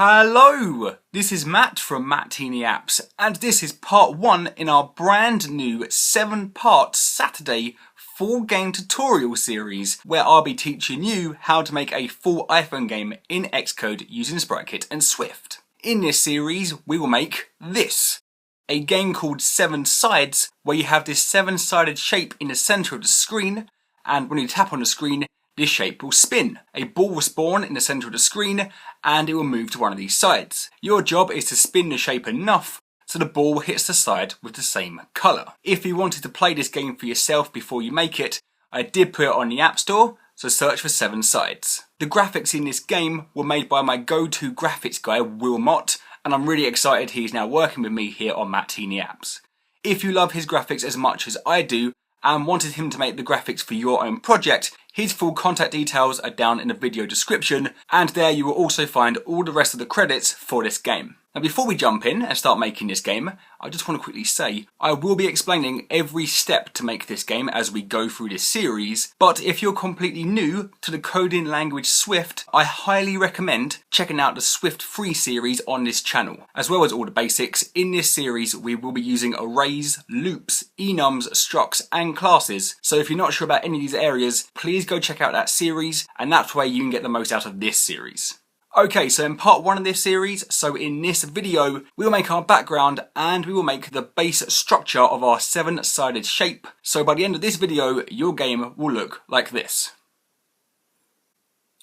Hello, this is Matt from Heaney Apps, and this is part 1 in our brand new 7-part Saturday full game tutorial series where I'll be teaching you how to make a full iPhone game in Xcode using SpriteKit and Swift. In this series we will make this, a game called 7 Sides where you have this 7-sided shape in the centre of the screen, and when you tap on the screen this shape will spin. A ball will spawn in the centre of the screen and it will move to one of these sides. Your job is to spin the shape enough so the ball hits the side with the same colour. If you wanted to play this game for yourself before you make it, I did put it on the App Store, so search for 7 Sides. The graphics in this game were made by my go-to graphics guy, Mott, and I'm really excited he's now working with me here on Heaney Apps. If you love his graphics as much as I do, and wanted him to make the graphics for your own project, his full contact details are down in the video description, and there you will also find all the rest of the credits for this game. Now before we jump in and start making this game, I just want to quickly say, I will be explaining every step to make this game as we go through this series, but if you're completely new to the coding language Swift, I highly recommend checking out the Swift free series on this channel. As well as all the basics, in this series we will be using arrays, loops, enums, structs and classes, so if you're not sure about any of these areas, please go check out that series, and that's where you can get the most out of this series. Okay, so in part 1 of this series, so in this video, we will make our background and we will make the base structure of our 7-sided shape. So by the end of this video, your game will look like this.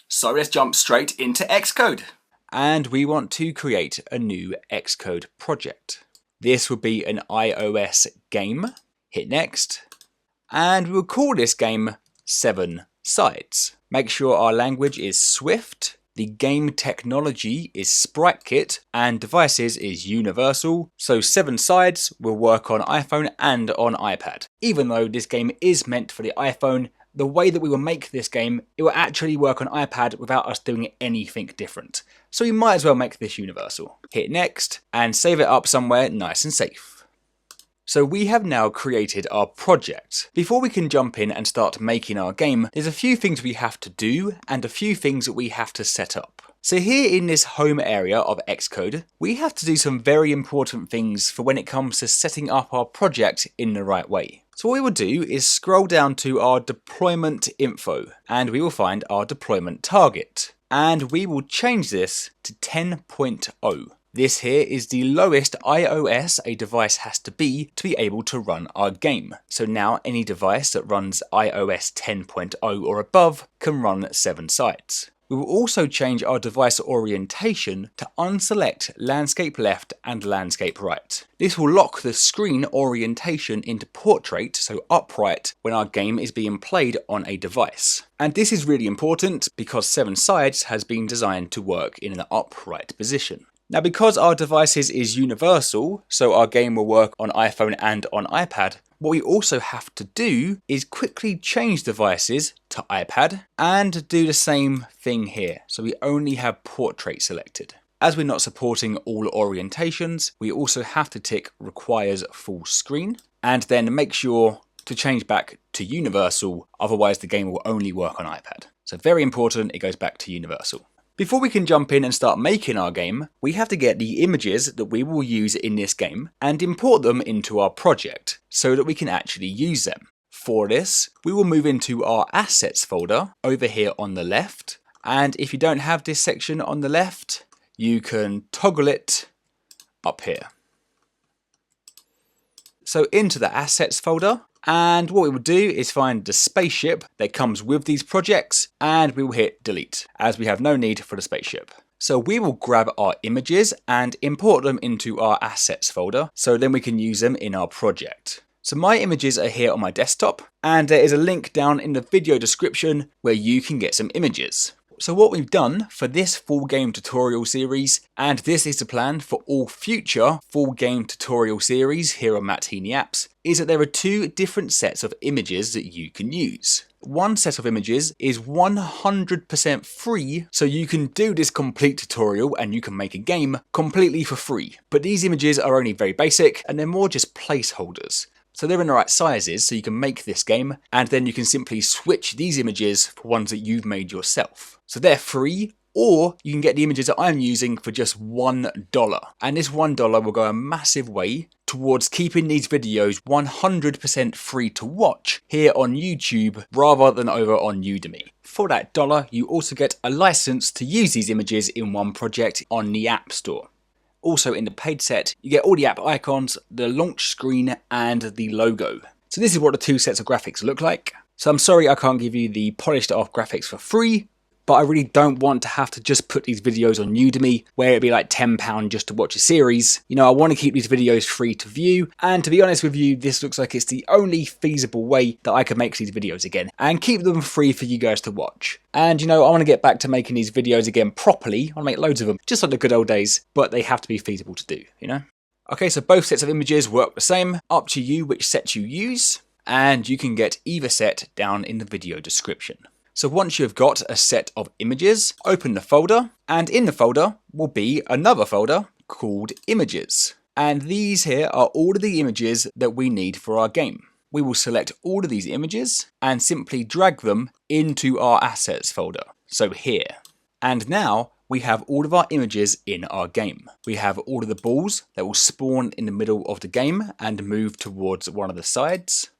So let's jump straight into Xcode. And we want to create a new Xcode project. This will be an iOS game. Hit next. And we'll call this game 7 Sides. Make sure our language is Swift. The game technology is SpriteKit and devices is universal, so 7 Sides will work on iPhone and on iPad. Even though this game is meant for the iPhone, the way that we will make this game, it will actually work on iPad without us doing anything different. So we might as well make this universal. Hit next and save it up somewhere nice and safe. So we have now created our project. Before we can jump in and start making our game, there's a few things we have to do and a few things that we have to set up. So here in this home area of Xcode, we have to do some very important things for when it comes to setting up our project in the right way. So what we will do is scroll down to our deployment info and we will find our deployment target. And we will change this to 10.0. This here is the lowest iOS a device has to be able to run our game. So now any device that runs iOS 10.0 or above can run 7 Sides. We will also change our device orientation to unselect landscape left and landscape right. This will lock the screen orientation into portrait, so upright, when our game is being played on a device. And this is really important because 7 Sides has been designed to work in an upright position. Now because our devices is universal, so our game will work on iPhone and on iPad, what we also have to do is quickly change devices to iPad and do the same thing here. So we only have portrait selected. As we're not supporting all orientations, we also have to tick requires full screen and then make sure to change back to universal, otherwise the game will only work on iPad. So very important, it goes back to universal. Before we can jump in and start making our game, we have to get the images that we will use in this game and import them into our project so that we can actually use them. For this, we will move into our assets folder over here on the left, and if you don't have this section on the left, you can toggle it up here. So into the assets folder, and what we will do is find the spaceship that comes with these projects and we will hit delete as we have no need for the spaceship. So we will grab our images and import them into our assets folder so then we can use them in our project. So my images are here on my desktop and there is a link down in the video description where you can get some images. So what we've done for this full game tutorial series, and this is the plan for all future full game tutorial series here on Heaney Apps, is that there are 2 different sets of images that you can use. One set of images is 100% free, so you can do this complete tutorial and you can make a game completely for free. But these images are only very basic and they're more just placeholders. So they're in the right sizes so you can make this game, and then you can simply switch these images for ones that you've made yourself. So they're free. or you can get the images that I'm using for just $1. And this $1 will go a massive way towards keeping these videos 100% free to watch here on YouTube rather than over on Udemy. For that $1, you also get a license to use these images in one project on the App Store. Also in the paid set, you get all the app icons, the launch screen, and the logo. So this is what the two sets of graphics look like. So I'm sorry I can't give you the polished off graphics for free, but I really don't want to have to just put these videos on Udemy where it'd be like £10 just to watch a series. You know, I want to keep these videos free to view, and to be honest with you, this looks like it's the only feasible way that I can make these videos again and keep them free for you guys to watch. And you know, I want to get back to making these videos again properly. I want to make loads of them, just like the good old days, but they have to be feasible to do, you know? Okay, so both sets of images work the same. Up to you which set you use, and you can get either set down in the video description. So once you've got a set of images, open the folder, and in the folder will be another folder called Images. And these here are all of the images that we need for our game. We will select all of these images and simply drag them into our assets folder. So here. And now we have all of our images in our game. We have all of the balls that will spawn in the middle of the game and move towards one of the sides.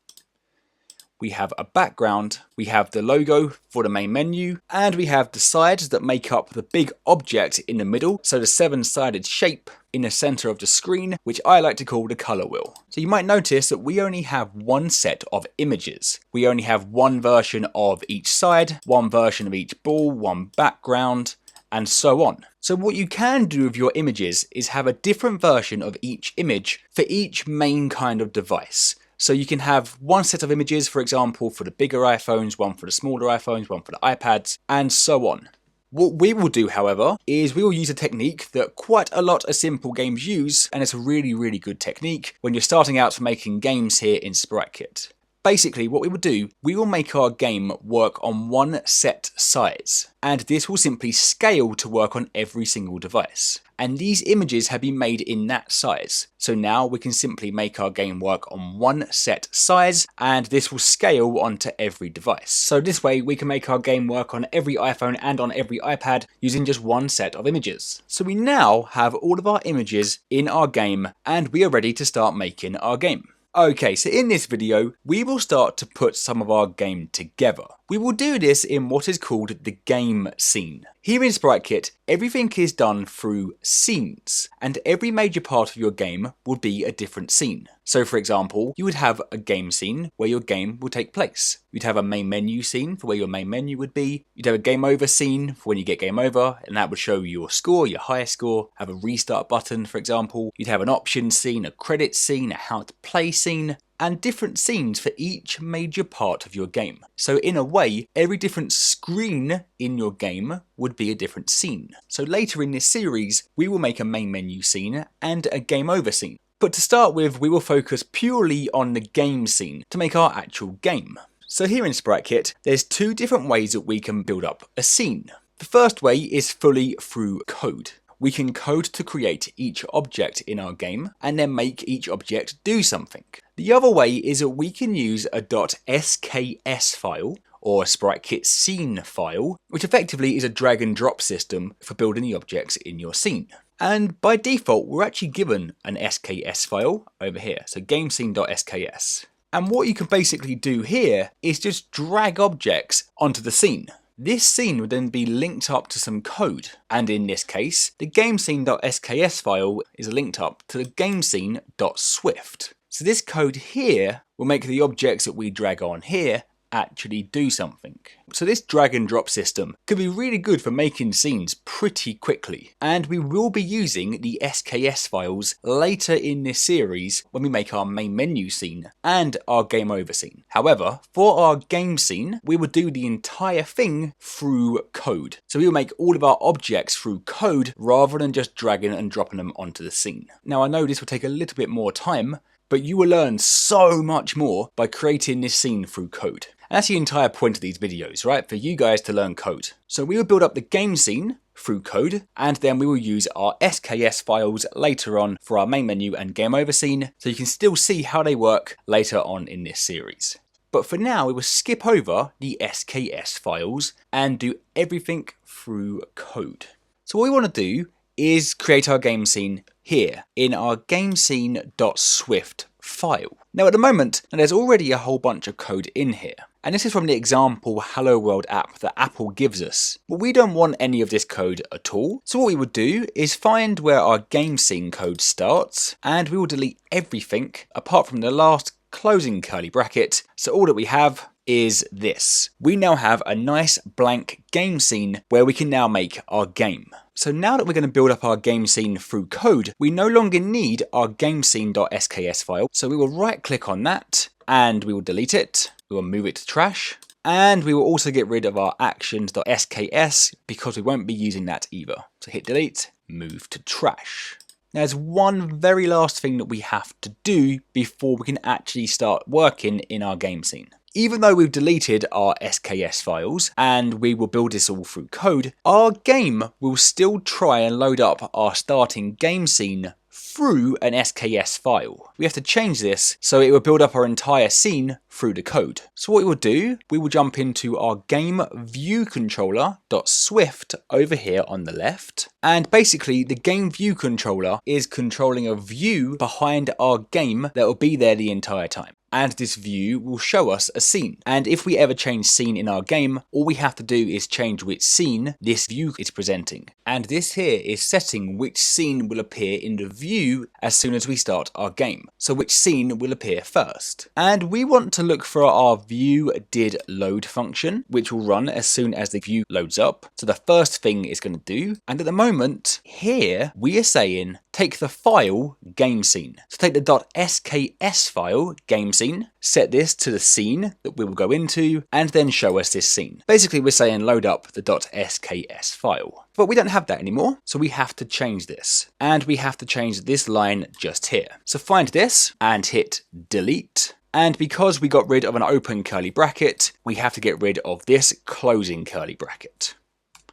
We have a background, we have the logo for the main menu, and we have the sides that make up the big object in the middle, so the 7-sided shape in the center of the screen, which I like to call the color wheel. So you might notice that we only have one set of images. We only have one version of each side, one version of each ball, one background, and so on. So what you can do with your images is have a different version of each image for each main kind of device. So you can have one set of images, for example, for the bigger iPhones, one for the smaller iPhones, one for the iPads, and so on. What we will do, however, is we will use a technique that quite a lot of simple games use, and it's a really, really good technique when you're starting out making games here in SpriteKit. Basically, what we will do, we will make our game work on one set size, and this will simply scale to work on every single device. And these images have been made in that size. So now we can simply make our game work on one set size, and this will scale onto every device. So this way we can make our game work on every iPhone and on every iPad using just one set of images. So we now have all of our images in our game, and we are ready to start making our game. Okay, so in this video, we will start to put some of our game together. We will do this in what is called the game scene. Here in SpriteKit, everything is done through scenes, and every major part of your game will be a different scene. So for example, you would have a game scene where your game will take place. You'd have a main menu scene for where your main menu would be. You'd have a game over scene for when you get game over, and that would show you your score, your highest score. Have a restart button, for example. You'd have an options scene, a credits scene, a how to play scene, and different scenes for each major part of your game. So in a way, every different screen in your game would be a different scene. So later in this series, we will make a main menu scene and a game over scene. But to start with, we will focus purely on the game scene to make our actual game. So here in SpriteKit, there's two different ways that we can build up a scene. The first way is fully through code. We can code to create each object in our game and then make each object do something. The other way is that we can use a .SKS file or a SpriteKit scene file, which effectively is a drag and drop system for building the objects in your scene. And by default, we're actually given an SKS file over here, so gamescene.sks. And what you can basically do here is just drag objects onto the scene. This scene would then be linked up to some code, and in this case, the gamescene.sks file is linked up to the gamescene.swift. So this code here will make the objects that we drag on here actually do something. So this drag and drop system could be really good for making scenes pretty quickly, and we will be using the SKS files later in this series when we make our main menu scene and our game over scene. However, for our game scene, we will do the entire thing through code. So we will make all of our objects through code rather than just dragging and dropping them onto the scene. Now I know this will take a little bit more time, but you will learn so much more by creating this scene through code. And that's the entire point of these videos, right? For you guys to learn code. So we will build up the game scene through code, and then we will use our SKS files later on for our main menu and game over scene, so you can still see how they work later on in this series. But for now, we will skip over the SKS files and do everything through code. So what we want to do is create our game scene here in our gamescene.swift file. Now at the moment, there's already a whole bunch of code in here. And this is from the example Hello World app that Apple gives us. But we don't want any of this code at all. So what we would do is find where our game scene code starts, and we will delete everything apart from the last closing curly bracket. So all that we have is this. We now have a nice blank game scene where we can now make our game. So now that we're going to build up our game scene through code, we no longer need our gamescene.sks file. So we will right click on that and we will delete it. We will move it to trash. And we will also get rid of our actions.sks because we won't be using that either. So hit delete, move to trash. Now there's one very last thing that we have to do before we can actually start working in our game scene. Even though we've deleted our SKS files and we will build this all through code, our game will still try and load up our starting game scene through an SKS file. We have to change this so it will build up our entire scene through the code. So what we will do, we will jump into our game view controller.swift over here on the left. And basically the game view controller is controlling a view behind our game that will be there the entire time. And this view will show us a scene. And if we ever change scene in our game, all we have to do is change which scene this view is presenting. And this here is setting which scene will appear in the view as soon as we start our game. So which scene will appear first. And we want to look for our view did load function, which will run as soon as the view loads up. So the first thing it's going to do. And at the moment here, we are saying take the file game scene. So take the .sks file game scene, set this to the scene that we will go into, and then show us this scene. Basically, we're saying load up the .sks file. But we don't have that anymore, so we have to change this. And we have to change this line just here. So find this and hit delete. And because we got rid of an open curly bracket, we have to get rid of this closing curly bracket.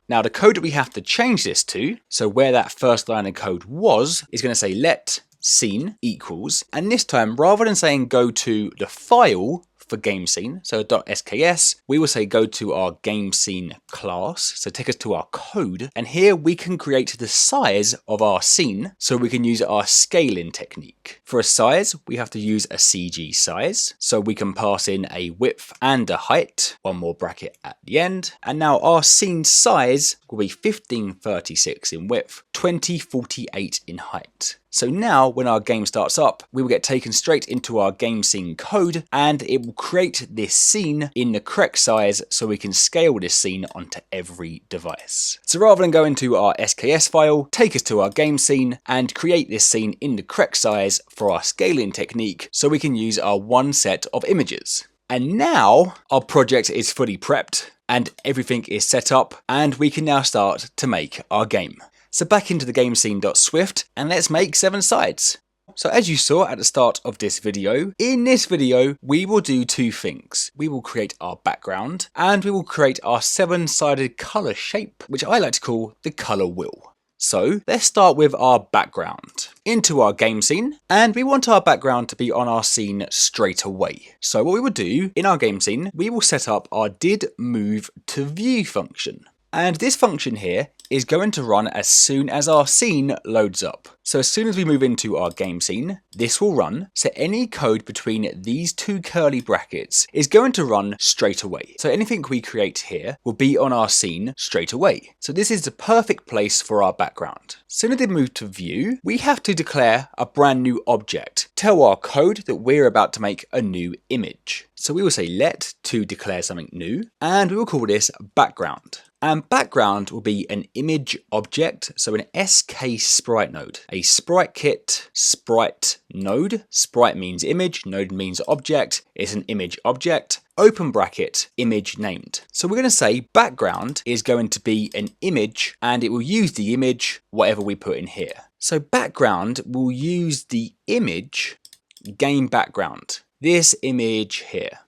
Now the code that we have to change this to, so where that first line of code was, is going to say let scene equals, and this time rather than saying go to the file for game scene, so .sks, we will say go to our game scene class, so take us to our code, and here we can create the size of our scene, so we can use our scaling technique. For a size, we have to use a CG size, so we can pass in a width and a height, one more bracket at the end, and now our scene size will be 1536 in width, 2048 in height. So now when our game starts up, we will get taken straight into our game scene code and it will create this scene in the correct size so we can scale this scene onto every device. So rather than go into our SKS file, take us to our game scene and create this scene in the correct size for our scaling technique so we can use our one set of images. And now our project is fully prepped and everything is set up and we can now start to make our game. So back into the gamescene.swift and let's make 7 sides. So as you saw at the start of this video, in this video we will do 2 things. We will create our background and we will create our 7-sided colour shape, which I like to call the colour wheel. So let's start with our background. Into our game scene, and we want our background to be on our scene straight away. So what we will do in our game scene, we will set up our did move to view function. And this function here is going to run as soon as our scene loads up. So as soon as we move into our game scene, this will run. So any code between these 2 curly brackets is going to run straight away. So anything we create here will be on our scene straight away. So this is the perfect place for our background. As soon as we move to view, we have to declare a brand new object. Tell our code that we're about to make a new image. So we will say let to declare something new, and we will call this background. And background will be an image object, so an SK sprite node. A sprite kit sprite node. Sprite means image, node means object. It's an image object. Open bracket, image named. So we're going to say background is going to be an image and it will use the image, whatever we put in here. So background will use the image game background. This image here.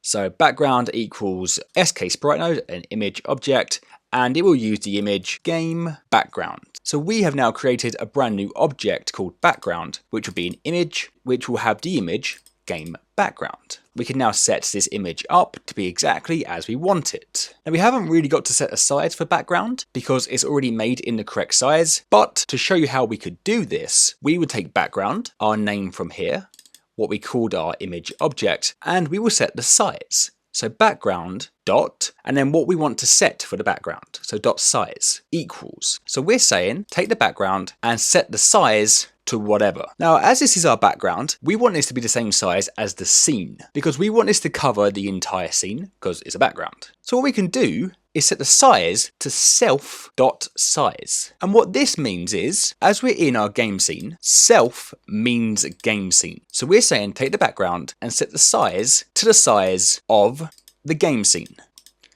So background equals SK sprite node, an image object, and it will use the image game background. So we have now created a brand new object called background, which will be an image, which will have the image game background. We can now set this image up to be exactly as we want it. Now we haven't really got to set a size for background because it's already made in the correct size, but to show you how we could do this, we would take background, our name from here, what we called our image object, and we will set the size. So background dot, and then what we want to set for the background. So dot size equals. So we're saying take the background and set the size to whatever. Now, as this is our background, we want this to be the same size as the scene because we want this to cover the entire scene because it's a background. So what we can do is set the size to self.size. And what this means is, as we're in our game scene, self means game scene. So we're saying take the background and set the size to the size of the game scene.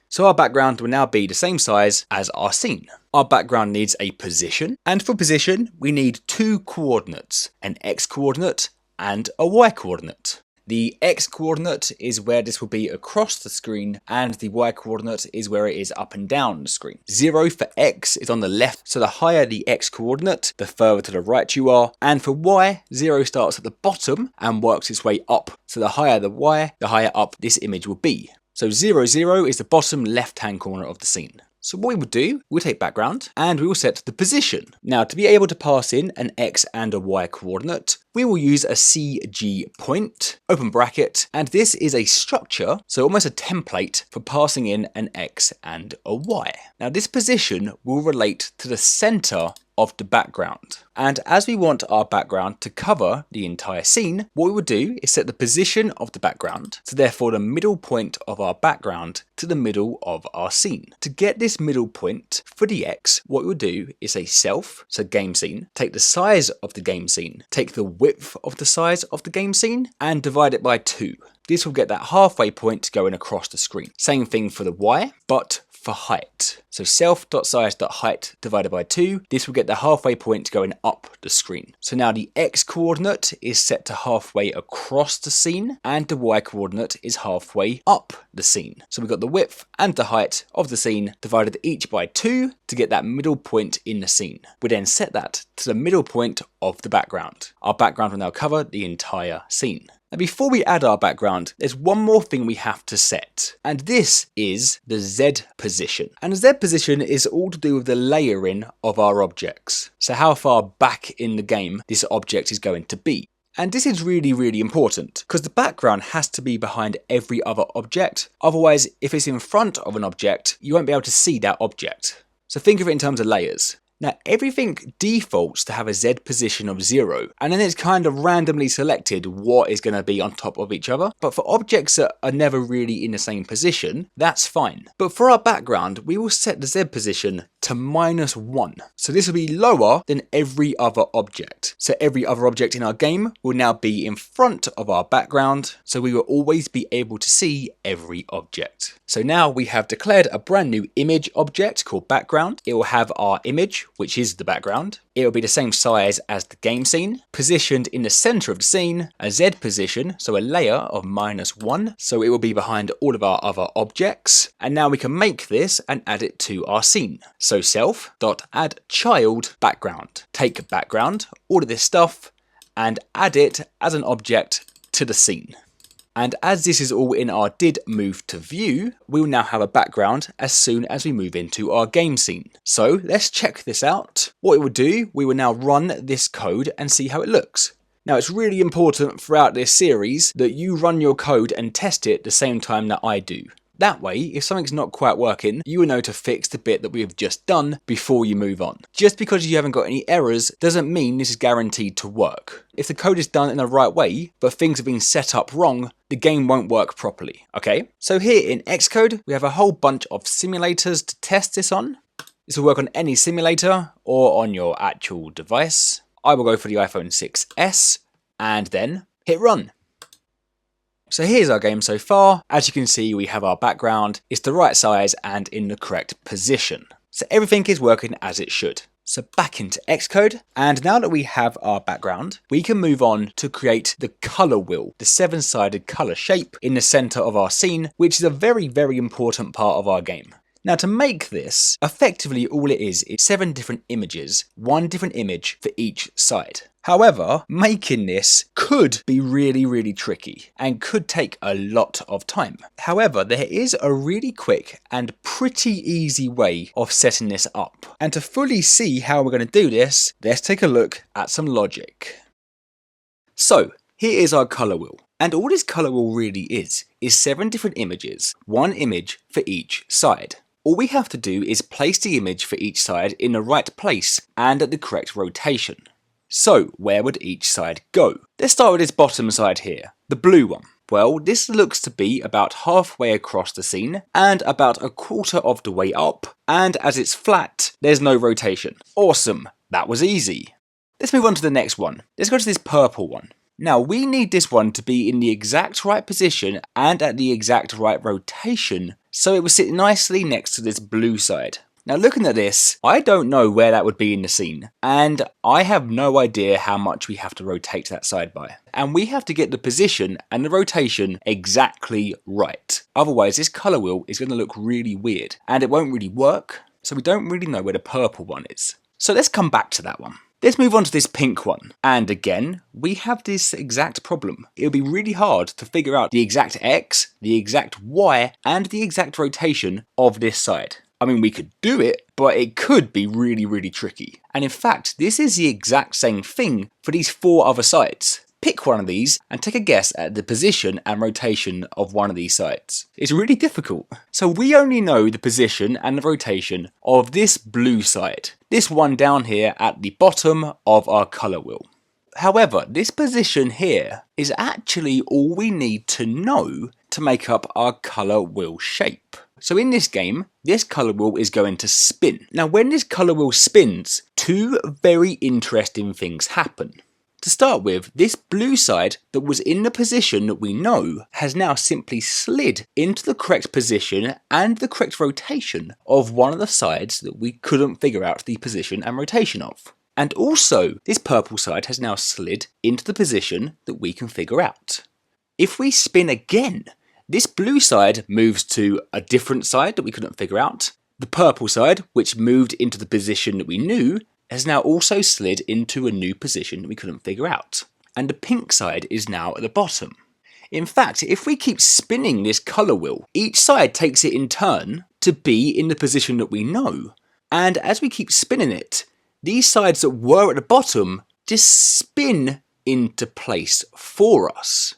So our background will now be the same size as our scene. Our background needs a position, and for position we need two coordinates, an X coordinate and a Y coordinate. The X coordinate is where this will be across the screen, and the Y coordinate is where it is up and down the screen. 0 for X is on the left, so the higher the X coordinate, the further to the right you are. And for Y, 0 starts at the bottom and works its way up. So the higher the Y, the higher up this image will be. So 0, 0 is the bottom left-hand corner of the scene. So what we will do, we'll take background and we will set the position. Now to be able to pass in an X and a Y coordinate, we will use a CG point, open bracket, and this is a structure, so almost a template for passing in an X and a Y. Now this position will relate to the center of the background. And as we want our background to cover the entire scene, what we will do is set the position of the background, so therefore the middle point of our background to the middle of our scene. To get this middle point for the X, what we will do is say self, so game scene, take the size of the game scene, take the width of the size of the game scene, and divide it by 2. This will get that halfway point going across the screen. Same thing for the Y, but for height. So self.size.height divided by 2, this will get the halfway point going up the screen. So now the X coordinate is set to halfway across the scene and the Y coordinate is halfway up the scene. So we've got the width and the height of the scene divided each by 2 to get that middle point in the scene. We then set that to the middle point of the background. Our background will now cover the entire scene. Now before we add our background, there's one more thing we have to set, and this is the Z position. And the Z position is all to do with the layering of our objects. So how far back in the game this object is going to be. And this is really, really important because the background has to be behind every other object. Otherwise, if it's in front of an object, you won't be able to see that object. So think of it in terms of layers. Now everything defaults to have a Z position of 0, and then it's kind of randomly selected what is going to be on top of each other. But for objects that are never really in the same position, that's fine. But for our background, we will set the Z position to -1. So this will be lower than every other object. So every other object in our game will now be in front of our background, so we will always be able to see every object. So now we have declared a brand new image object called background. It will have our image, which is the background. It will be the same size as the game scene, positioned in the center of the scene, a Z position, so a layer of -1, so it will be behind all of our other objects. And now we can make this and add it to our scene. So self.addChild background. Take background, all of this stuff, and add it as an object to the scene. And as this is all in our did move to view, we will now have a background as soon as we move into our game scene. So let's check this out. What it will do, we will now run this code and see how it looks. Now it's really important throughout this series that you run your code and test it the same time that I do. That way, if something's not quite working, you will know to fix the bit that we have just done before you move on. Just because you haven't got any errors doesn't mean this is guaranteed to work. If the code is done in the right way, but things have been set up wrong, the game won't work properly, okay? So here in Xcode, we have a whole bunch of simulators to test this on. This will work on any simulator or on your actual device. I will go for the iPhone 6S and then hit run. So here's our game so far. As you can see, we have our background. It's the right size and in the correct position. So everything is working as it should. So back into Xcode, and now that we have our background, we can move on to create the color wheel, the 7-sided color shape in the center of our scene, which is a very, very important part of our game. Now to make this, effectively all it is 7 different images, 1 different image for each side. However, making this could be really tricky and could take a lot of time. However, there is a really quick and pretty easy way of setting this up. And to fully see how we're going to do this, let's take a look at some logic. So, here is our color wheel. And all this color wheel really is 7 different images, 1 image for each side. All we have to do is place the image for each side in the right place and at the correct rotation. So, where would each side go? Let's start with this bottom side here, the blue one. Well, this looks to be about halfway across the scene and about a quarter of the way up, and as it's flat, there's no rotation. Awesome, that was easy. Let's move on to the next one. Let's go to this purple one. Now, we need this one to be in the exact right position and at the exact right rotation, so it will sit nicely next to this blue side. Now, looking at this, I don't know where that would be in the scene, and I have no idea how much we have to rotate that side by. And we have to get the position and the rotation exactly right. Otherwise, this color wheel is going to look really weird, and it won't really work, so we don't really know where the purple one is. So let's come back to that one. Let's move on to this pink one. And again, we have this exact problem. It'll be really hard to figure out the exact X, the exact Y, and the exact rotation of this side. I mean, we could do it, but it could be really tricky. And in fact, this is the exact same thing for these 4 other sides. Pick one of these and take a guess at the position and rotation of one of these sides. It's really difficult. So we only know the position and the rotation of this blue side. This one down here at the bottom of our color wheel. However, this position here is actually all we need to know to make up our color wheel shape. So in this game, this color wheel is going to spin. Now when this color wheel spins, 2 very interesting things happen. To start with, this blue side that was in the position that we know has now simply slid into the correct position and the correct rotation of one of the sides that we couldn't figure out the position and rotation of. And also, this purple side has now slid into the position that we can figure out. If we spin again, this blue side moves to a different side that we couldn't figure out. The purple side, which moved into the position that we knew, has now also slid into a new position that we couldn't figure out. And the pink side is now at the bottom. In fact, if we keep spinning this color wheel, each side takes it in turn to be in the position that we know. And as we keep spinning it, these sides that were at the bottom just spin into place for us.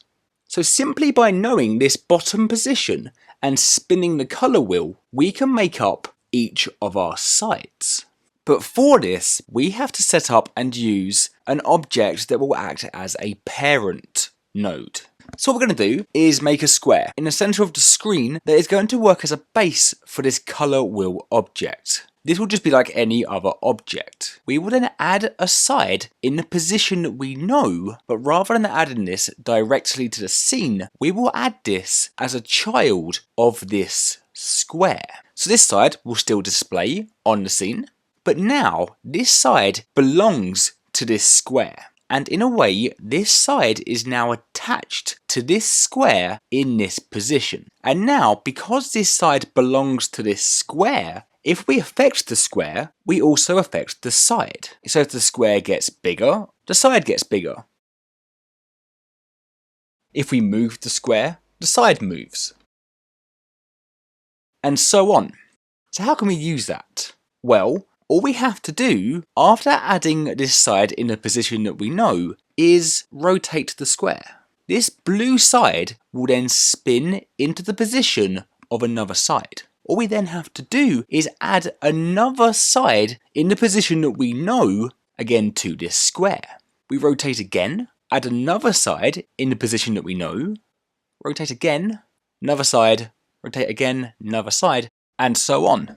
So simply by knowing this bottom position and spinning the color wheel, we can make up each of our sides. But for this, we have to set up and use an object that will act as a parent node. So what we're going to do is make a square in the center of the screen that is going to work as a base for this color wheel object. This will just be like any other object. We will then add a side in the position that we know, but rather than adding this directly to the scene, we will add this as a child of this square. So this side will still display on the scene, but now this side belongs to this square. And in a way, this side is now attached to this square in this position. And now, because this side belongs to this square, if we affect the square, we also affect the side. So if the square gets bigger, the side gets bigger. If we move the square, the side moves. And so on. So how can we use that? Well, all we have to do, after adding this side in the position that we know, is rotate the square. This blue side will then spin into the position of another side. All we then have to do is add another side in the position that we know, again to this square. We rotate again, add another side in the position that we know, rotate again, another side, rotate again, another side, and so on.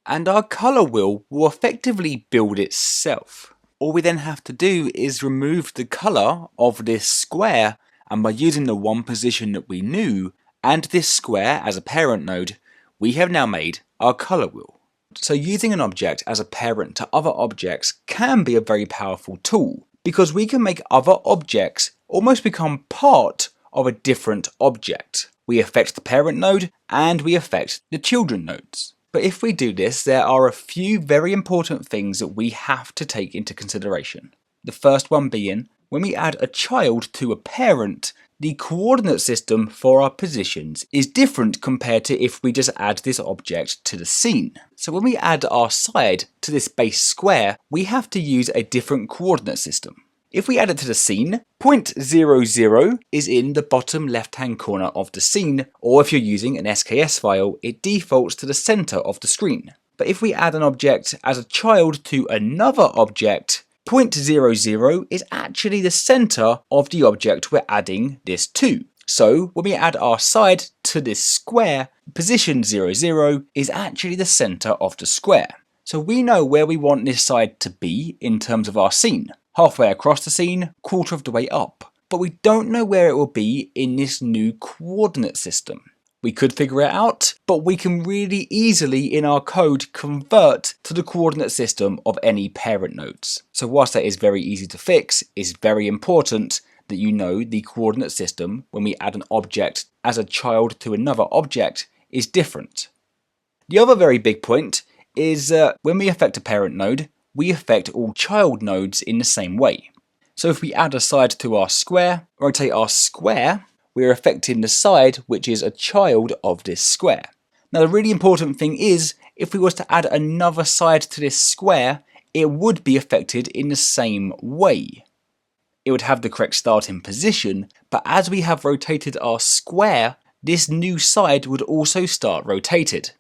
And our color wheel will effectively build itself. All we then have to do is remove the color of this square, and by using the one position that we knew and this square as a parent node, we have now made our color wheel. So using an object as a parent to other objects can be a very powerful tool, because we can make other objects almost become part of a different object. we affect the parent node, and we affect the children nodes. But if we do this, there are a few very important things that we have to take into consideration. The first one being, when we add a child to a parent, the coordinate system for our positions is different compared to if we just add this object to the scene. So when we add our side to this base square, we have to use a different coordinate system. If we add it to the scene, point 0, 0 is in the bottom left hand corner of the scene, or if you're using an SKS file, it defaults to the center of the screen. But if we add an object as a child to another object, point 0, 0 is actually the center of the object we're adding this to. So when we add our side to this square, position 0, 0 is actually the center of the square. So we know where we want this side to be in terms of our scene. Halfway across the scene, quarter of the way up. But we don't know where it will be in this new coordinate system. We could figure it out, but we can really easily in our code convert to the coordinate system of any parent nodes. So whilst that is very easy to fix, it's very important that you know the coordinate system when we add an object as a child to another object is different. The other very big point is when we affect a parent node, we affect all child nodes in the same way. So if we add a side to our square, rotate our square, we're affecting the side which is a child of this square. Now the really important thing is, if we was to add another side to this square, it would be affected in the same way. It would have the correct starting position, but as we have rotated our square, this new side would also start rotated.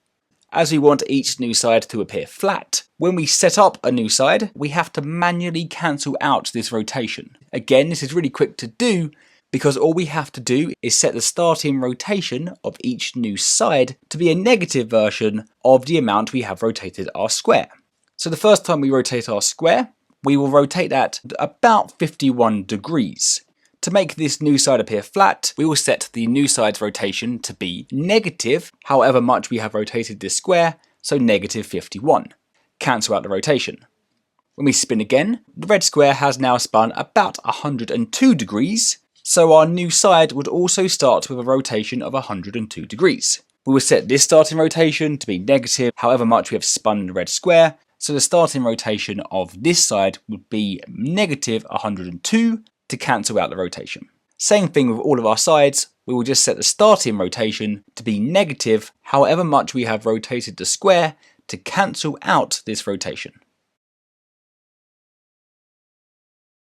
As we want each new side to appear flat, when we set up a new side, we have to manually cancel out this rotation. Again, this is really quick to do because all we have to do is set the starting rotation of each new side to be a negative version of the amount we have rotated our square. So the first time we rotate our square, we will rotate that about 51 degrees. To make this new side appear flat, we will set the new side's rotation to be negative, however much we have rotated this square, so negative 51. Cancel out the rotation. When we spin again, the red square has now spun about 102 degrees, so our new side would also start with a rotation of 102 degrees. We will set this starting rotation to be negative, however much we have spun in the red square, so the starting rotation of this side would be negative 102 to cancel out the rotation. Same thing with all of our sides, we will just set the starting rotation to be negative, however much we have rotated the square to cancel out this rotation.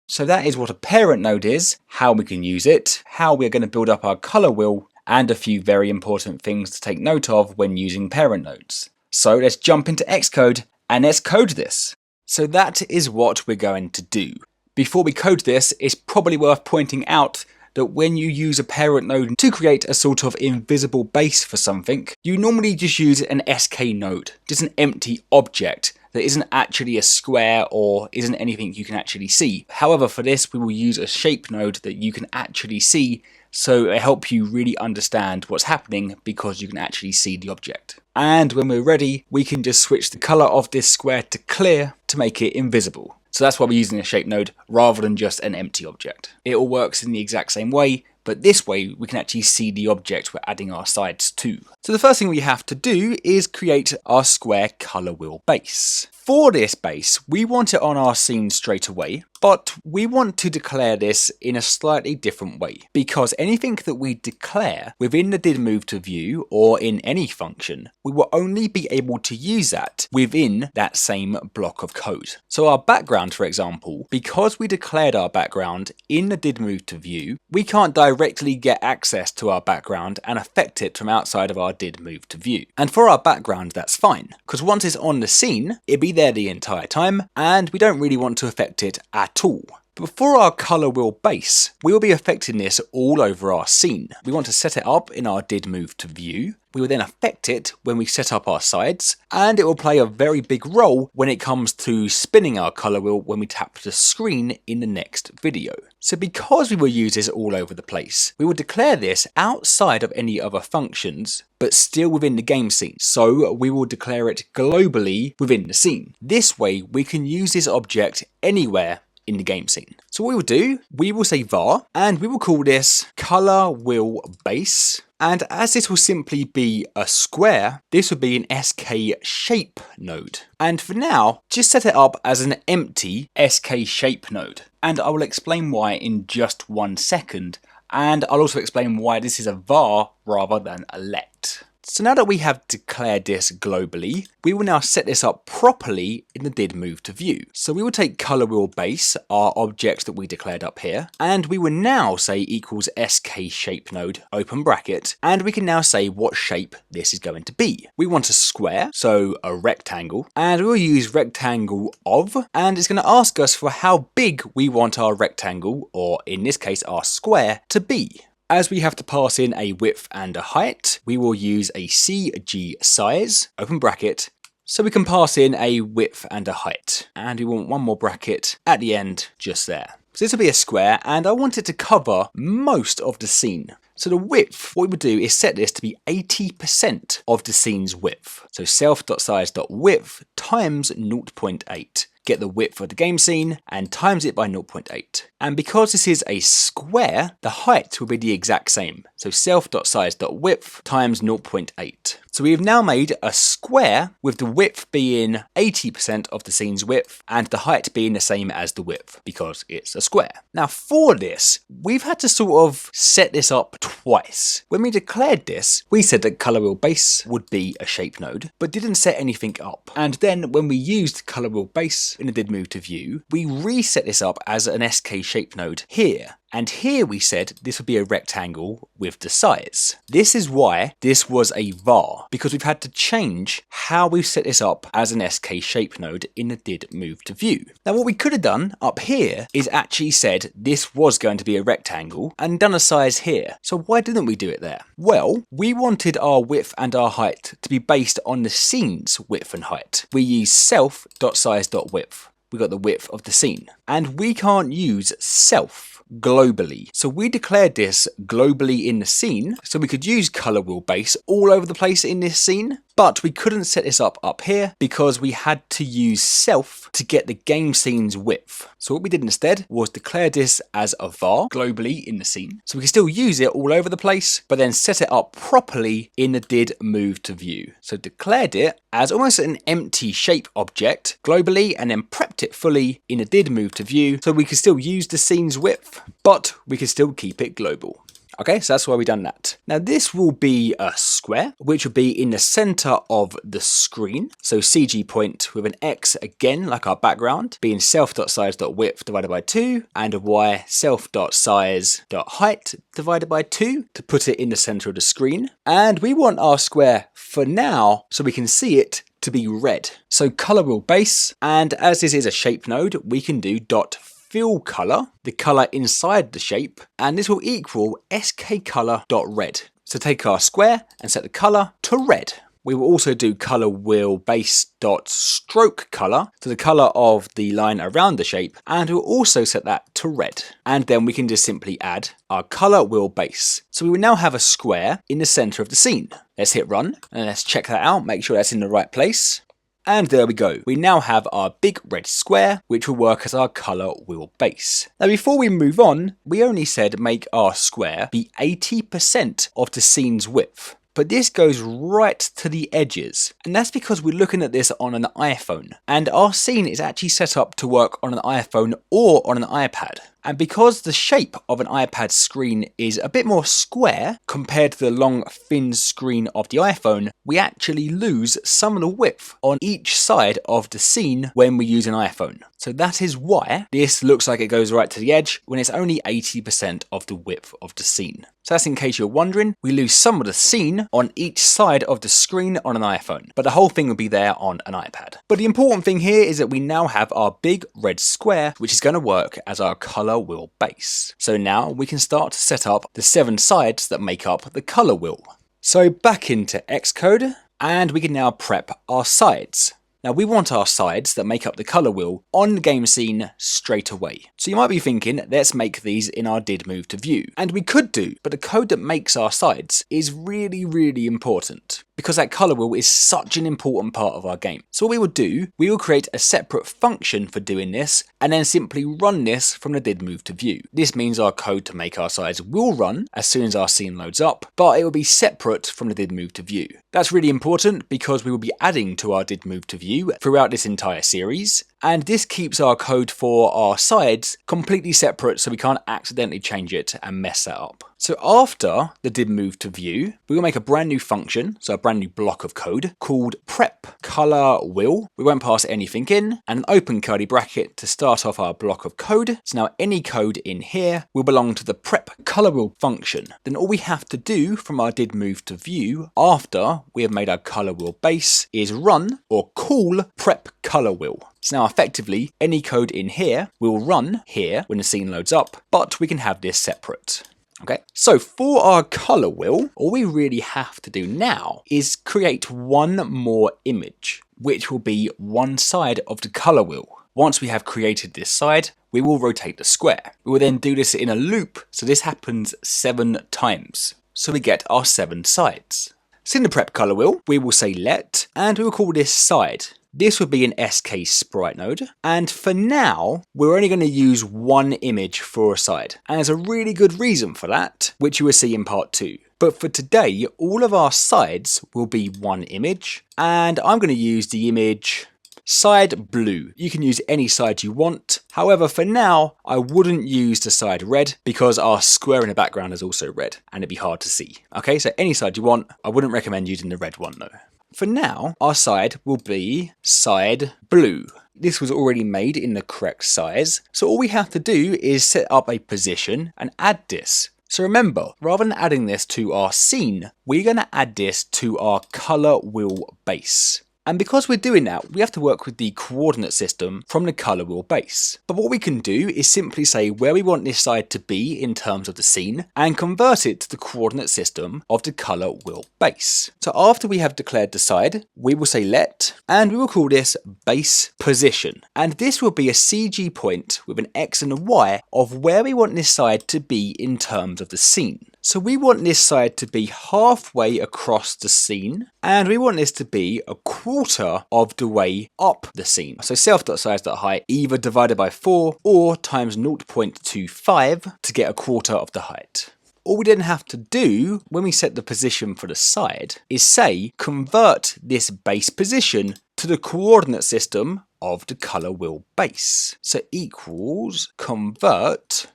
So that is what a parent node is, how we can use it, how we're going to build up our color wheel, and a few very important things to take note of when using parent nodes. So let's jump into Xcode and let's code this. So that is what we're going to do. Before we code this, it's probably worth pointing out that when you use a parent node to create a sort of invisible base for something, you normally just use an SK node, just an empty object that isn't actually a square or isn't anything you can actually see. However, for this, we will use a shape node that you can actually see, so it'll help you really understand what's happening because you can actually see the object. And when we're ready, we can just switch the color of this square to clear to make it invisible. So that's why we're using a shape node rather than just an empty object. It all works in the exact same way, but this way we can actually see the object we're adding our sides to. So the first thing we have to do is create our square color wheel base. For this base, we want it on our scene straight away, but we want to declare this in a slightly different way, because anything that we declare within the did move to view or in any function, we will only be able to use that within that same block of code. So our background, for example, because we declared our background in the did move to view, we can't directly get access to our background and affect it from outside of our did move to view. And for our background, that's fine, because once it's on the scene, it'll be there the entire time, and we don't really want to affect it at all. But for our color wheel base, we will be affecting this all over our scene. We want to set it up in our did move to view. We will then affect it when we set up our sides, and it will play a very big role when it comes to spinning our color wheel when we tap the screen in the next video. So because we will use this all over the place, we will declare this outside of any other functions, but still within the game scene. So we will declare it globally within the scene. This way we can use this object anywhere in the game scene. So what we will do, we will say var, and we will call this color wheel base. And as this will simply be a square, this would be an SK shape node. And for now, just set it up as an empty SK shape node. And I will explain why in just 1 second. And I'll also explain why this is a var rather than a let. So now that we have declared this globally, we will now set this up properly in the did move to view. So we will take color wheel base, our object that we declared up here, and we will now say equals SK shape node, open bracket, and we can now say what shape this is going to be. We want a square, so a rectangle, and we'll use rectangle of, and it's going to ask us for how big we want our rectangle, or in this case our square, to be. As we have to pass in a width and a height, we will use a CG size, open bracket, so we can pass in a width and a height. And we want one more bracket at the end, just there. So this will be a square, and I want it to cover most of the scene. So the width, what we would do is set this to be 80% of the scene's width. So self.size.width times 0.8. Get the width of the game scene and times it by 0.8. And because this is a square, the height will be the exact same. So self.size.width times 0.8. So we have now made a square with the width being 80% of the scene's width and the height being the same as the width because it's a square. Now for this, we've had to sort of set this up twice. When we declared this, we said that color wheel base would be a shape node, but didn't set anything up. And then when we used color wheel base in the did move to view, we reset this up as an SK shape node here. And here we said this would be a rectangle with the size. This is why this was a var, because we've had to change how we've set this up as an SK shape node in the did move to view. Now what we could have done up here is actually said this was going to be a rectangle and done a size here. So why didn't we do it there? Well, we wanted our width and our height to be based on the scene's width and height. We use self.size.width. We got the width of the scene. And we can't use self globally. So we declared this globally in the scene, so we could use color wheel base all over the place in this scene, but we couldn't set this up here because we had to use self to get the game scene's width. So what we did instead was declare this as a var globally in the scene, so we can still use it all over the place, but then set it up properly in the did move to view. So declared it as almost an empty shape object globally and then prepped it fully in the did move to view so we could still use the scene's width, but we could still keep it global. Okay, so that's why we've done that. Now this will be a square, which will be in the center of the screen. So CG point with an X again, like our background, being self.size.width divided by 2, and a Y self.size.height divided by 2 to put it in the center of the screen. And we want our square for now, so we can see it, to be red. So color wheel base, and as this is a shape node, we can do dot fill color, the color inside the shape, and this will equal skcolor.red. So take our square and set the color to red. We will also do color wheel base dot stroke color, so the color of the line around the shape, and we'll also set that to red. And then we can just simply add our color wheel base. So we will now have a square in the center of the scene. Let's hit run and let's check that out, make sure that's in the right place. And there we go. We now have our big red square, which will work as our color wheel base. Now before we move on, we only said make our square be 80% of the scene's width. But this goes right to the edges. And that's because we're looking at this on an iPhone. And our scene is actually set up to work on an iPhone or on an iPad. And because the shape of an iPad screen is a bit more square compared to the long thin screen of the iPhone, we actually lose some of the width on each side of the scene when we use an iPhone. So that is why this looks like it goes right to the edge when it's only 80% of the width of the scene. So that's in case you're wondering, we lose some of the scene on each side of the screen on an iPhone, but the whole thing will be there on an iPad. But the important thing here is that we now have our big red square, which is going to work as our color wheel base. So now we can start to set up the 7 sides that make up the color wheel. So back into Xcode, and we can now prep our sides. Now we want our sides that make up the color wheel on the game scene straight away. So you might be thinking, let's make these in our did move to view. And we could do, but the code that makes our sides is really, really important. because that color wheel is such an important part of our game. So what we will do, we will create a separate function for doing this, and then simply run this from the did move to view. This means our code to make our sides will run as soon as our scene loads up, but it will be separate from the did move to view. That's really important because we will be adding to our did move to view throughout this entire series, and this keeps our code for our sides completely separate so we can't accidentally change it and mess that up. So after the did move to view, we will make a brand new function, so a brand new block of code called prep color will. We won't pass anything in, and an open curly bracket to start off our block of code. So now any code in here will belong to the prep color will function. Then all we have to do from our did move to view after we have made our color will base is run or call prep color will. So now effectively any code in here will run here when the scene loads up, but we can have this separate. Okay, so for our color wheel, all we really have to do now is create one more image, which will be one side of the color wheel. Once we have created this side, we will rotate the square. We will then do this in a loop, so this happens 7 times. So we get our 7 sides. So in the prep color wheel, we will say let, and we will call this side. This would be an SK sprite node, and for now, we're only going to use one image for a side, and there's a really good reason for that, which you will see in part 2. But for today, all of our sides will be one image, and I'm going to use the image side blue. You can use any side you want. However, for now, I wouldn't use the side red because our square in the background is also red, and it'd be hard to see. Okay, so any side you want, I wouldn't recommend using the red one though. For now, our side will be side blue. This was already made in the correct size, so all we have to do is set up a position and add this. So remember, rather than adding this to our scene, we're going to add this to our color wheel base. And because we're doing that, we have to work with the coordinate system from the color wheel base. But what we can do is simply say where we want this side to be in terms of the scene and convert it to the coordinate system of the color wheel base. So after we have declared the side, we will say let, and we will call this base position. And this will be a CG point with an X and a Y of where we want this side to be in terms of the scene. So we want this side to be halfway across the scene, and we want this to be a quarter of the way up the scene. So self.size.height either divided by 4 or times 0.25 to get a quarter of the height. All we then have to do when we set the position for the side is say convert this base position to the coordinate system of the color wheel base. So equals convert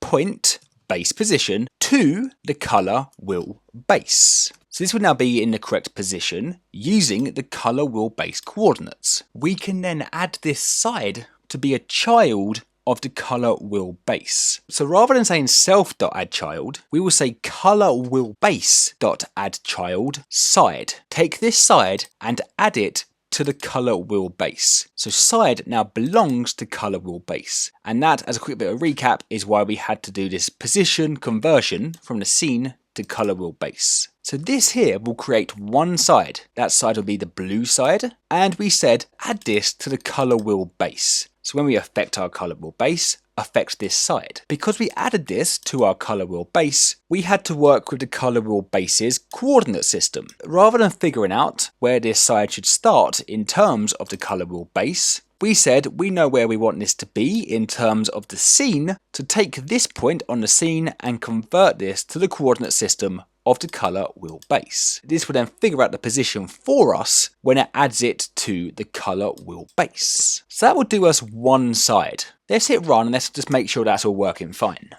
point base position to the color wheel base. So this would now be in the correct position using the color wheel base coordinates. We can then add this side to be a child of the color wheel base. So rather than saying self.addChild, we will say color wheel base.addChild side. Take this side and add it to the color wheel base. So side now belongs to color wheel base. And that, as a quick bit of recap, is why we had to do this position conversion from the scene to color wheel base. So this here will create one side. That side will be the blue side. And we said add this to the color wheel base. So when we affect our color wheel base, affect this side. Because we added this to our color wheel base, we had to work with the color wheel base's coordinate system. Rather than figuring out where this side should start in terms of the color wheel base, we said we know where we want this to be in terms of the scene, to take this point on the scene and convert this to the coordinate system of the color wheel base. This will then figure out the position for us when it adds it to the color wheel base. So that will do us one side. Let's hit run and let's just make sure that's all working fine.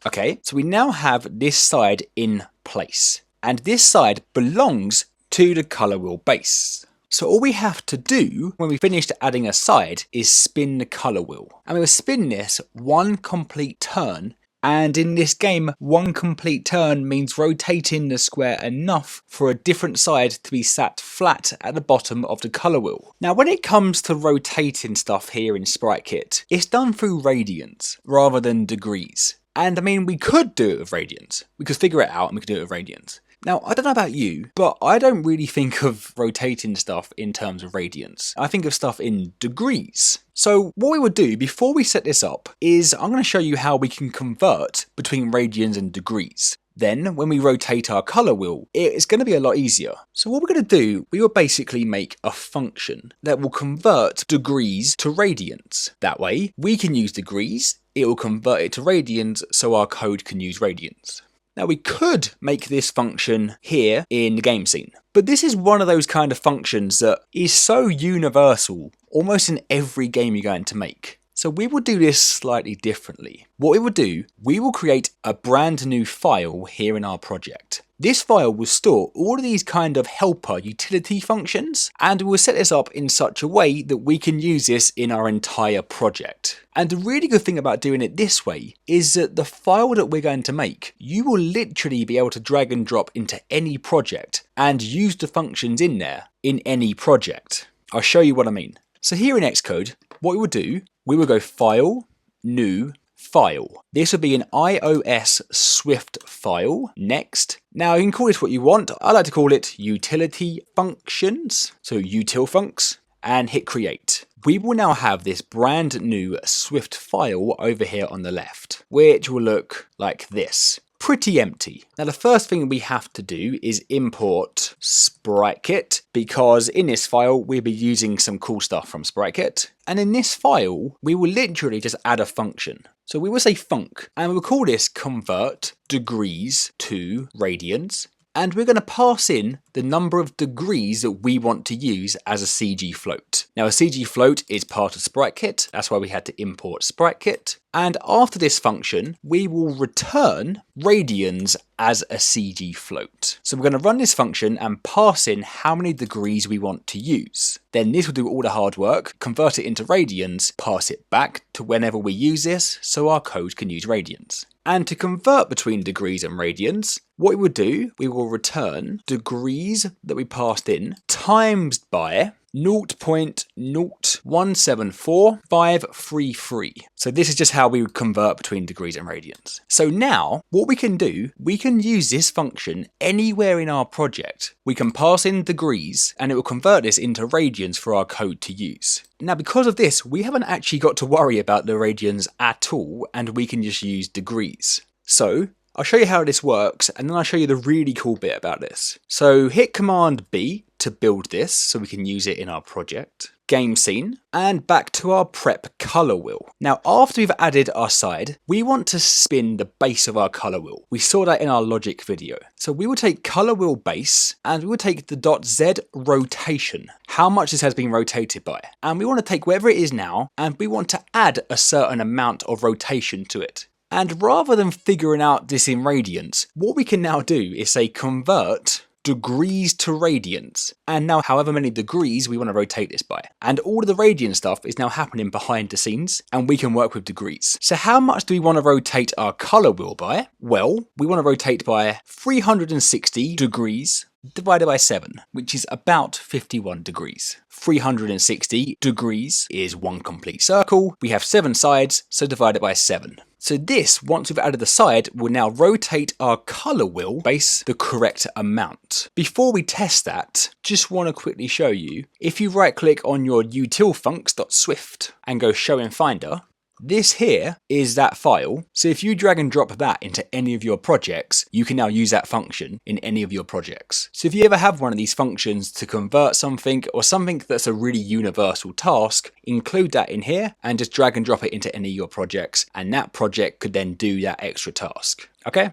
Okay, so we now have this side in place, and this side belongs to the color wheel base. So all we have to do when we finished adding a side is spin the color wheel. And we will spin this one complete turn. And in this game, one complete turn means rotating the square enough for a different side to be sat flat at the bottom of the color wheel. Now, when it comes to rotating stuff here in SpriteKit, it's done through radians rather than degrees. And I mean, we could do it with radians. We could figure it out and we could do it with radians. Now, I don't know about you, but I don't really think of rotating stuff in terms of radians. I think of stuff in degrees. So what we would do before we set this up is I'm going to show you how we can convert between radians and degrees. then when we rotate our color wheel, it's going to be a lot easier. So what we're going to do, we will basically make a function that will convert degrees to radians. That way, we can use degrees, it will convert it to radians, so our code can use radians. Now we could make this function here in the game scene, but this is one of those kind of functions that is so universal, almost in every game you're going to make. So we will do this slightly differently. What we will do, we will create a brand new file here in our project. This file will store all of these kind of helper utility functions, and we'll set this up in such a way that we can use this in our entire project. And the really good thing about doing it this way is that the file that we're going to make, you will literally be able to drag and drop into any project and use the functions in there in any project. I'll show you what I mean. So here in Xcode, what we will do, we will go File, New, File. This will be an iOS Swift file. Next. Now you can call this what you want. I like to call it Utility Functions. So utilfuncs, and hit Create. We will now have this brand new Swift file over here on the left, which will look like this. Pretty empty. Now the first thing we have to do is import SpriteKit, because in this file we'll be using some cool stuff from SpriteKit. And in this file we will literally just add a function. So we will say func, and we'll call this convert degrees to radians. And we're going to pass in the number of degrees that we want to use as a CG float. Now a CG float is part of SpriteKit, that's why we had to import SpriteKit. And after this function, we will return radians as a CG float. So we're going to run this function and pass in how many degrees we want to use. Then this will do all the hard work, convert it into radians, pass it back to whenever we use this, so our code can use radians. And to convert between degrees and radians, what we will do, we will return degrees that we passed in times by 0.0174533. So this is just how we would convert between degrees and radians. So now what we can do, we can use this function anywhere in our project. We can pass in degrees and it will convert this into radians for our code to use. Now because of this, we haven't actually got to worry about the radians at all, and we can just use degrees. So I'll show you how this works, and then I'll show you the really cool bit about this. So hit Command B to build this so we can use it in our project. Game scene, and back to our prep color wheel. Now after we've added our side, we want to spin the base of our color wheel. We saw that in our logic video. So we will take color wheel base, and we will take the .z rotation, how much this has been rotated by. And we want to take wherever it is now, and we want to add a certain amount of rotation to it. And rather than figuring out this in radians, what we can now do is say convert degrees to radians, and now however many degrees we want to rotate this by. And all of the radian stuff is now happening behind the scenes, and we can work with degrees. So how much do we want to rotate our color wheel by? Well, we want to rotate by 360 degrees divided by 7, which is about 51 degrees. 360 degrees is one complete circle. We have 7 sides, so divide it by 7. So this, once we've added the side, will now rotate our color wheel base the correct amount. Before we test that, just want to quickly show you, if you right click on your utilfuncs.swift and go show in Finder, this here is that file. So if you drag and drop that into any of your projects, you can now use that function in any of your projects. So if you ever have one of these functions to convert something, or something that's a really universal task, include that in here and just drag and drop it into any of your projects, and that project could then do that extra task. Okay?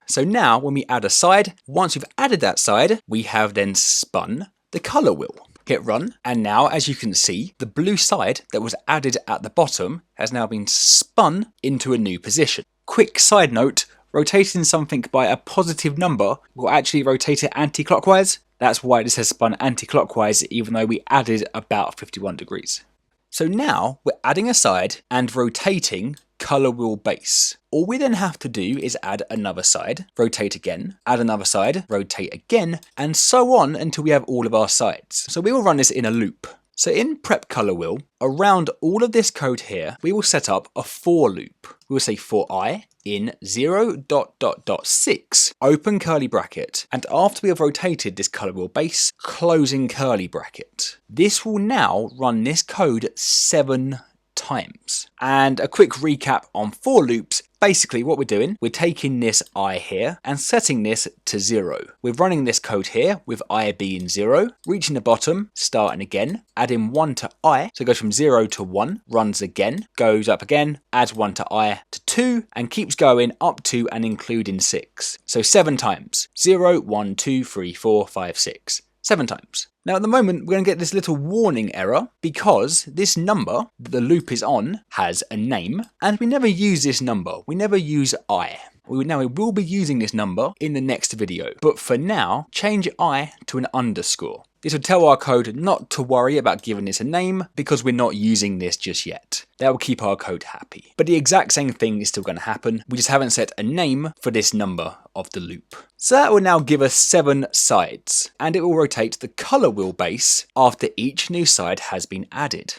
So now when we add a side, once we've added that side, we have then spun the color wheel. Hit run, and now as you can see, the blue side that was added at the bottom has now been spun into a new position. Quick side note, rotating something by a positive number will actually rotate it anti-clockwise. That's why this has spun anti-clockwise, even though we added about 51 degrees. So now we're adding a side and rotating color wheel base. All we then have to do is add another side, rotate again, add another side, rotate again, and so on until we have all of our sides. So we will run this in a loop. So in prep color wheel, around all of this code here, we will set up a for loop. We will say for I in 0.6, open curly bracket, and after we have rotated this color wheel base, closing curly bracket. This will now run this code 7 times. times. And a quick recap on for loops. Basically what we're doing, we're taking this I here and setting this to 0. We're running this code here with I being 0, reaching the bottom, starting again, adding 1 to I, so it goes from 0 to 1, runs again, goes up again, adds 1 to I to 2, and keeps going up to and including 6. So 7 times. 0, 1, 2, 3, 4, 5, 6. 7 times. Now at the moment we're going to get this little warning error because this number that the loop is on has a name and we never use this number. We never use I. Now we will be using this number in the next video, but for now change I to an underscore. This will tell our code not to worry about giving this a name because we're not using this just yet. That will keep our code happy. But the exact same thing is still going to happen. We just haven't set a name for this number of the loop. So that will now give us 7 sides, and it will rotate the color wheel base after each new side has been added.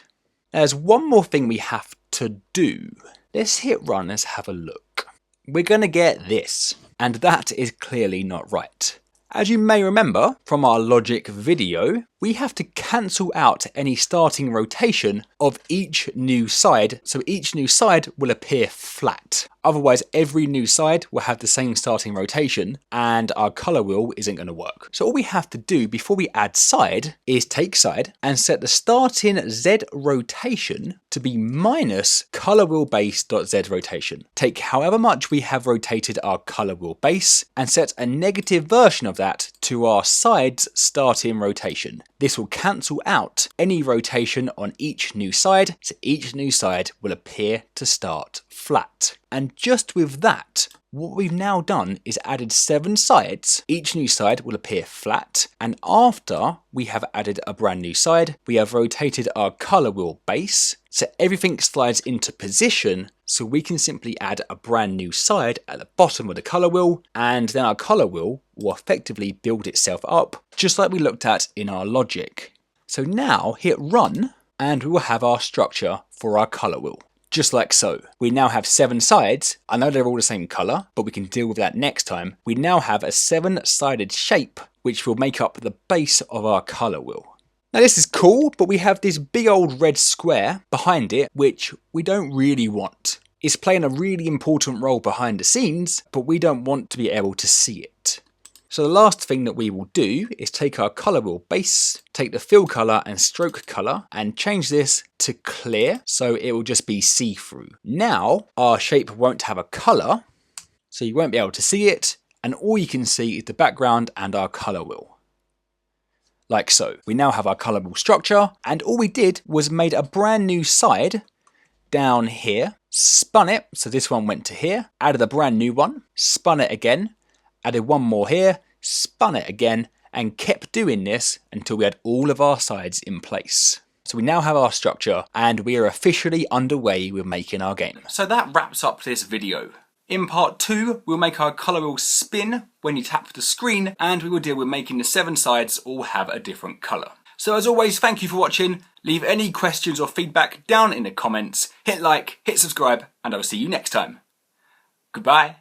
There's one more thing we have to do. Let's hit run, let's have a look. We're going to get this, and that is clearly not right. As you may remember from our logic video, we have to cancel out any starting rotation of each new side, so each new side will appear flat. Otherwise, every new side will have the same starting rotation and our color wheel isn't going to work. So all we have to do before we add side is take side and set the starting Z rotation to be minus color wheel base.Z rotation. Take however much we have rotated our color wheel base and set a negative version of that to our side's starting rotation. This will cancel out any rotation on each new side, so each new side will appear to start flat. And just with that, what we've now done is added 7 sides. Each new side will appear flat, and after we have added a brand new side, we have rotated our color wheel base, so everything slides into position, so we can simply add a brand new side at the bottom of the color wheel, and then our color wheel will effectively build itself up, just like we looked at in our logic. So now hit run, and we will have our structure for our color wheel. Just like so. We now have 7 sides. I know they're all the same color, but we can deal with that next time. We now have a 7-sided shape, which will make up the base of our color wheel. Now this is cool, but we have this big old red square behind it, which we don't really want. It's playing a really important role behind the scenes, but we don't want to be able to see it. So the last thing that we will do is take our color wheel base, take the fill color and stroke color and change this to clear, so it will just be see-through. Now our shape won't have a color, so you won't be able to see it, and all you can see is the background and our color wheel. Like so. We now have our color wheel structure, and all we did was made a brand new side down here, spun it, so this one went to here, added a brand new one, spun it again, added one more here, spun it again, and kept doing this until we had all of our sides in place. So we now have our structure and we are officially underway with making our game. So that wraps up this video. In part 2, we'll make our color wheel spin when you tap the screen, and we will deal with making the 7 sides all have a different color. So as always, thank you for watching. Leave any questions or feedback down in the comments. Hit like, hit subscribe, and I'll see you next time. Goodbye.